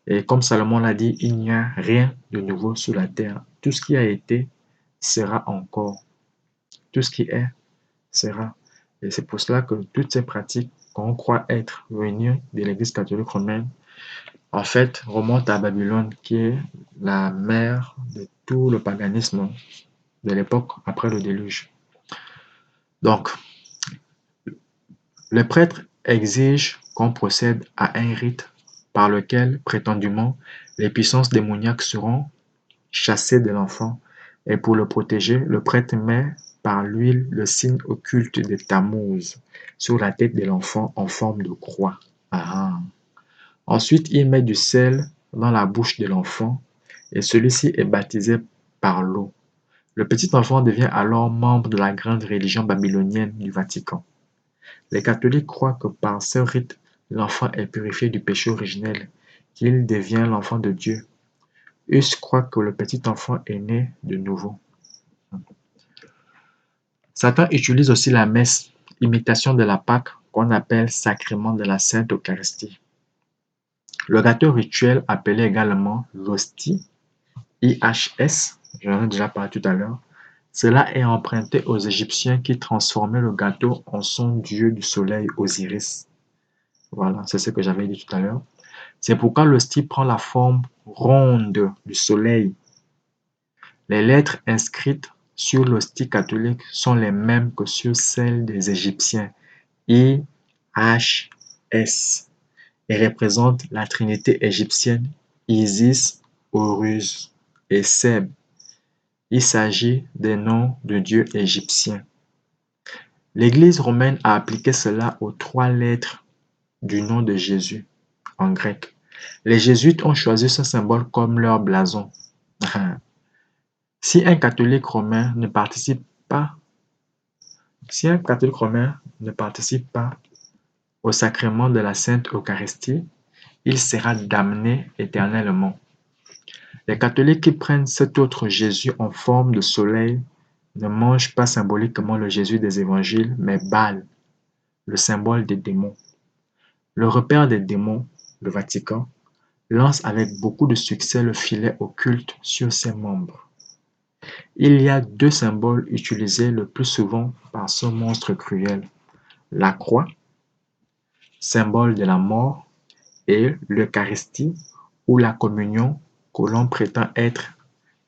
Et comme Salomon l'a dit, il n'y a rien de nouveau sur la terre. Tout ce qui a été sera encore. Tout ce qui est sera. Et c'est pour cela que toutes ces pratiques qu'on croit être venues de l'Église catholique romaine, en fait, remontent à Babylone, qui est la mère de tout le paganisme de l'époque après le déluge. Donc, le prêtre exige qu'on procède à un rite par lequel, prétendument, les puissances démoniaques seront chassées de l'enfant, et pour le protéger, le prêtre met par l'huile le signe occulte de Tammuz sur la tête de l'enfant en forme de croix. Ah. Ensuite, il met du sel dans la bouche de l'enfant et celui-ci est baptisé par l'eau. Le petit enfant devient alors membre de la grande religion babylonienne du Vatican. Les catholiques croient que par ce rite, l'enfant est purifié du péché originel, qu'il devient l'enfant de Dieu. Huss croit que le petit enfant est né de nouveau. Satan utilise aussi la messe, imitation de la Pâque, qu'on appelle sacrement de la Sainte Eucharistie. Le gâteau rituel, appelé également l'hostie, IHS, j'en ai déjà parlé tout à l'heure, cela est emprunté aux Égyptiens qui transformaient le gâteau en son dieu du soleil Osiris. Voilà, c'est ce que j'avais dit tout à l'heure. C'est pourquoi l'hostie prend la forme ronde du soleil. Les lettres inscrites sur l'hostie catholique sont les mêmes que sur celles des Égyptiens, IHS, et représentent la trinité égyptienne Isis, Horus et Seb. Il s'agit des noms de dieux égyptiens. L'Église romaine a appliqué cela aux 3 lettres du nom de Jésus en grec. Les jésuites ont choisi ce symbole comme leur blason. Si un catholique romain ne participe pas, si un catholique romain ne participe pas au sacrement de la Sainte Eucharistie, il sera damné éternellement. Les catholiques qui prennent cet autre Jésus en forme de soleil ne mangent pas symboliquement le Jésus des évangiles, mais Baal, le symbole des démons. Le repère des démons, le Vatican, lance avec beaucoup de succès le filet occulte sur ses membres. Il y a 2 symboles utilisés le plus souvent par ce monstre cruel. La croix, symbole de la mort, et l'Eucharistie ou la communion que l'on prétend être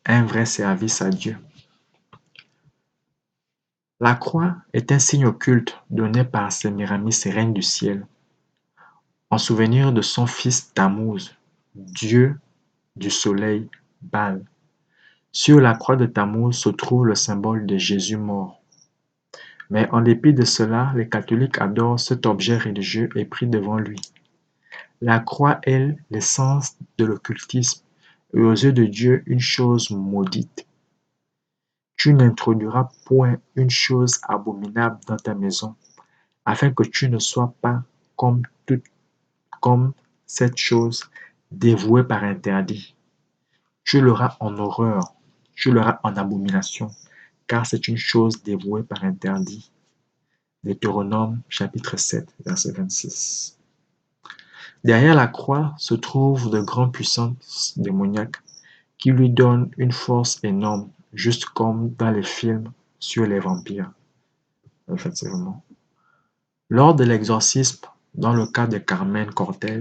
un vrai service à Dieu. La croix est un signe occulte donné par Sémiramis, reine du ciel, en souvenir de son fils Tammuz, dieu du soleil Baal. Sur la croix de Tammuz se trouve le symbole de Jésus mort. Mais en dépit de cela, les catholiques adorent cet objet religieux et prient devant lui. La croix est l'essence de l'occultisme et aux yeux de Dieu une chose maudite. Tu n'introduiras point une chose abominable dans ta maison, afin que tu ne sois pas comme cette chose dévouée par interdit. Tu l'auras en horreur, tu l'auras en abomination, car c'est une chose dévouée par interdit. Deutéronome chapitre 7, verset 26. Derrière la croix se trouvent de grandes puissances démoniaques qui lui donnent une force énorme, juste comme dans les films sur les vampires, effectivement. Lors de l'exorcisme, dans le cas de Carmen Cortez,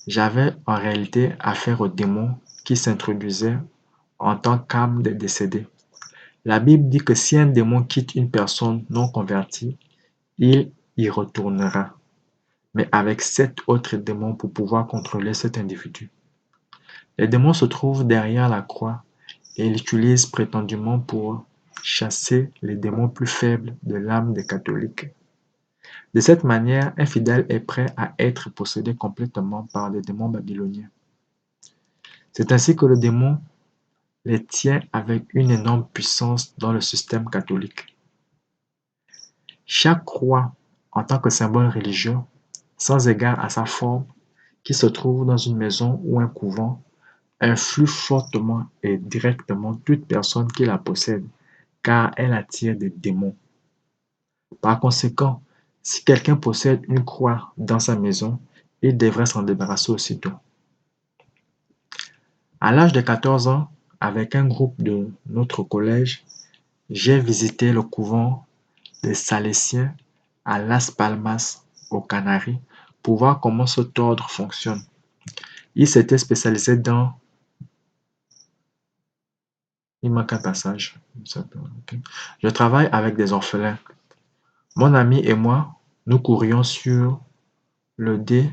j'avais en réalité affaire au démon qui s'introduisait en tant qu'âme des décédés. La Bible dit que si un démon quitte une personne non convertie, il y retournera, mais avec 7 autres démons pour pouvoir contrôler cet individu. Les démons se trouvent derrière la croix et l'utilisent prétendument pour chasser les démons plus faibles de l'âme des catholiques. De cette manière, un fidèle est prêt à être possédé complètement par les démons babyloniens. C'est ainsi que le démon les tient avec une énorme puissance dans le système catholique. Chaque croix, en tant que symbole religieux, sans égard à sa forme, qui se trouve dans une maison ou un couvent, influe fortement et directement toute personne qui la possède, car elle attire des démons. Par conséquent, si quelqu'un possède une croix dans sa maison, il devrait s'en débarrasser aussitôt. À l'âge de 14 ans, avec un groupe de notre collège, j'ai visité le couvent des Salésiens à Las Palmas, aux Canaries, pour voir comment cet ordre fonctionne. Il s'était spécialisé dans... Il manque un passage. Ok. Je travaille avec des orphelins. Mon ami et moi, nous courions sur le dé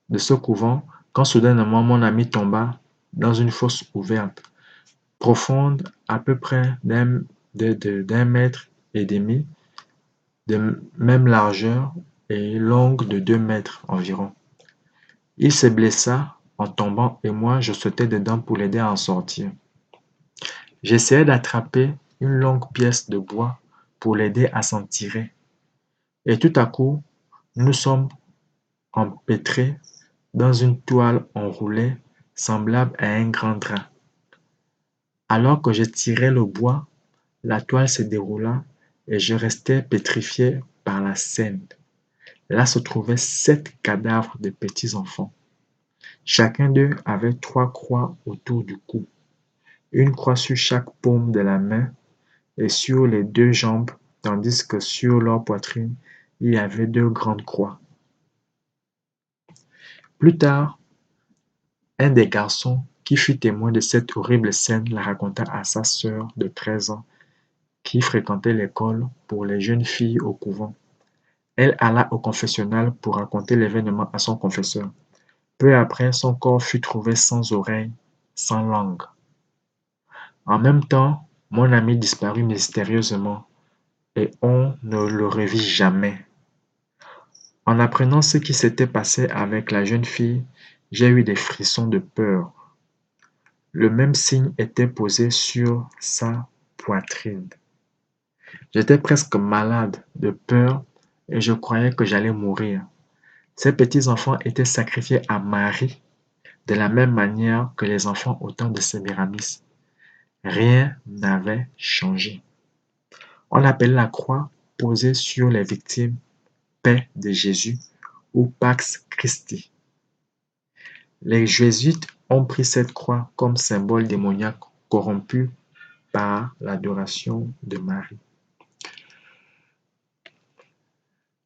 de ce couvent quand soudainement mon ami tomba dans une fosse ouverte, profonde à peu près d'un mètre et demi, de même largeur et longue de 2 mètres environ. Il se blessa en tombant et moi je sautais dedans pour l'aider à en sortir. J'essayais d'attraper une longue pièce de bois pour l'aider à s'en tirer. Et tout à coup, nous sommes empêtrés dans une toile enroulée semblable à un grand drap. Alors que je tirais le bois, la toile se déroula et je restais pétrifié par la scène. Là se trouvaient 7 cadavres de petits enfants. Chacun d'eux avait 3 croix autour du cou, une croix sur chaque paume de la main et sur les 2 jambes, tandis que sur leur poitrine, il y avait 2 grandes croix. Plus tard, un des garçons qui fut témoin de cette horrible scène la raconta à sa sœur de 13 ans qui fréquentait l'école pour les jeunes filles au couvent. Elle alla au confessionnal pour raconter l'événement à son confesseur. Peu après, son corps fut trouvé sans oreille, sans langue. En même temps, mon ami disparut mystérieusement et on ne le revit jamais. En apprenant ce qui s'était passé avec la jeune fille, j'ai eu des frissons de peur. Le même signe était posé sur sa poitrine. J'étais presque malade de peur et je croyais que j'allais mourir. Ces petits-enfants étaient sacrifiés à Marie de la même manière que les enfants au temps de Sémiramis. Rien n'avait changé. On appelait la croix posée sur les victimes Paix de Jésus ou Pax Christi. Les jésuites ont pris cette croix comme symbole démoniaque corrompu par l'adoration de Marie.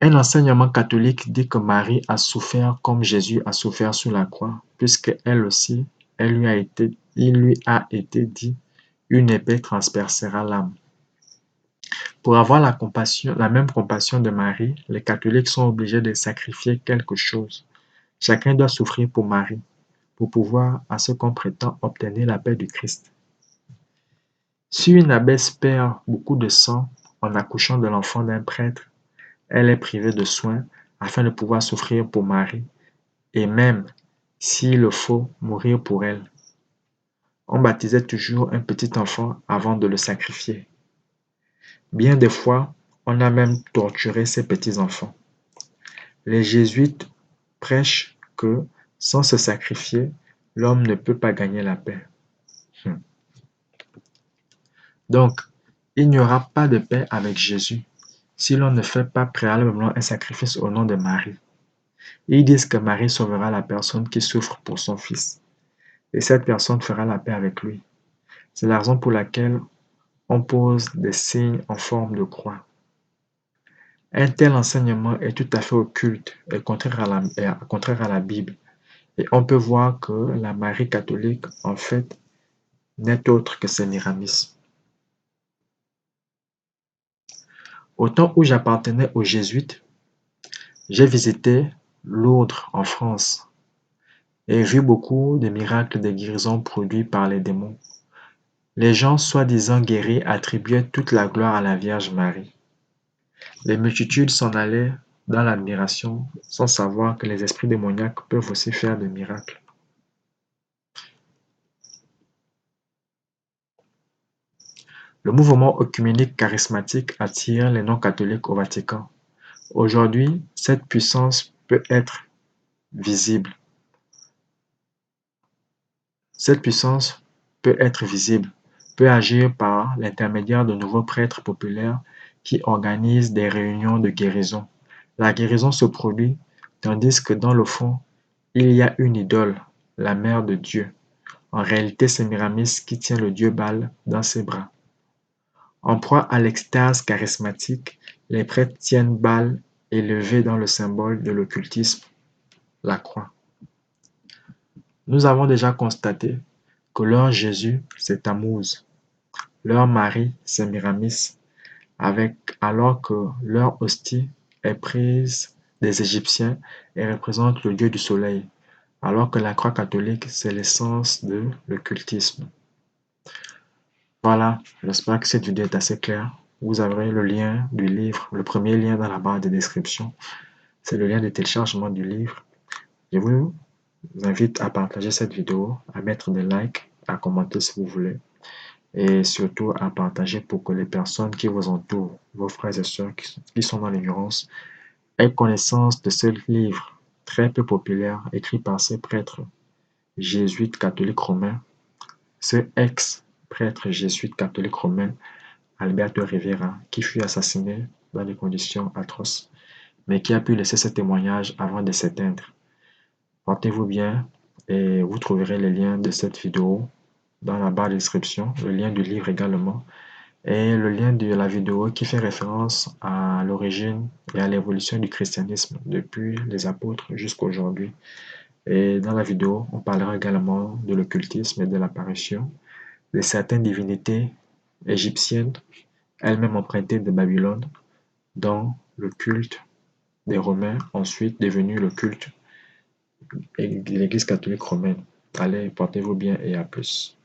Un enseignement catholique dit que Marie a souffert comme Jésus a souffert sur la croix, puisque elle aussi, il lui a été dit, une épée transpercera l'âme. Pour avoir la même compassion de Marie, les catholiques sont obligés de sacrifier quelque chose. Chacun doit souffrir pour Marie, pour pouvoir, à ce qu'on prétend, obtenir la paix du Christ. Si une abbesse perd beaucoup de sang en accouchant de l'enfant d'un prêtre, elle est privée de soins afin de pouvoir souffrir pour Marie et même, s'il le faut, mourir pour elle. On baptisait toujours un petit enfant avant de le sacrifier. Bien des fois, on a même torturé ces petits-enfants. Les jésuites prêchent que, sans se sacrifier, l'homme ne peut pas gagner la paix. Donc, il n'y aura pas de paix avec Jésus si l'on ne fait pas préalablement un sacrifice au nom de Marie. Ils disent que Marie sauvera la personne qui souffre pour son fils, et cette personne fera la paix avec lui. C'est la raison pour laquelle on pose des signes en forme de croix. Un tel enseignement est tout à fait occulte et contraire à la Bible. Et on peut voir que la Marie catholique, en fait, n'est autre que Sémiramis. Au temps où j'appartenais aux Jésuites, j'ai visité Lourdes en France et vu beaucoup de miracles de guérison produits par les démons. Les gens soi-disant guéris attribuaient toute la gloire à la Vierge Marie. Les multitudes s'en allaient dans l'admiration sans savoir que les esprits démoniaques peuvent aussi faire des miracles. Le mouvement œcuménique charismatique attire les non-catholiques au Vatican. Aujourd'hui, cette puissance peut être visible. Cette puissance peut être visible, peut agir par l'intermédiaire de nouveaux prêtres populaires qui organisent des réunions de guérison. La guérison se produit tandis que dans le fond, il y a une idole, la mère de Dieu. En réalité, c'est Miramis qui tient le dieu Baal dans ses bras. En proie à l'extase charismatique, les prêtres tiennent Baal élevé dans le symbole de l'occultisme, la croix. Nous avons déjà constaté que leur Jésus, c'est Tammuz, leur Marie, c'est Miramis, alors que leur hostie est prise des Égyptiens et représente le dieu du soleil, alors que la croix catholique, c'est l'essence de l'occultisme. Voilà, j'espère que cette vidéo est assez claire. Vous aurez le lien du livre, le premier lien dans la barre de description. C'est le lien de téléchargement du livre. Je vous invite à partager cette vidéo, à mettre des likes, à commenter si vous voulez, et surtout à partager pour que les personnes qui vous entourent, vos frères et sœurs qui sont dans l'ignorance, aient connaissance de ce livre très peu populaire écrit par ces prêtres jésuites catholiques romains, ce ex-prêtre jésuite catholique romain Alberto Rivera, qui fut assassiné dans des conditions atroces, mais qui a pu laisser ce témoignage avant de s'éteindre. Portez-vous bien et vous trouverez les liens de cette vidéo dans la barre de description, le lien du livre également, et le lien de la vidéo qui fait référence à l'origine et à l'évolution du christianisme depuis les apôtres jusqu'à aujourd'hui. Et dans la vidéo, on parlera également de l'occultisme et de l'apparition de certaines divinités égyptiennes, elles-mêmes empruntées de Babylone, dans le culte des Romains, ensuite devenu le culte de l'Église catholique romaine. Allez, portez-vous bien et à plus.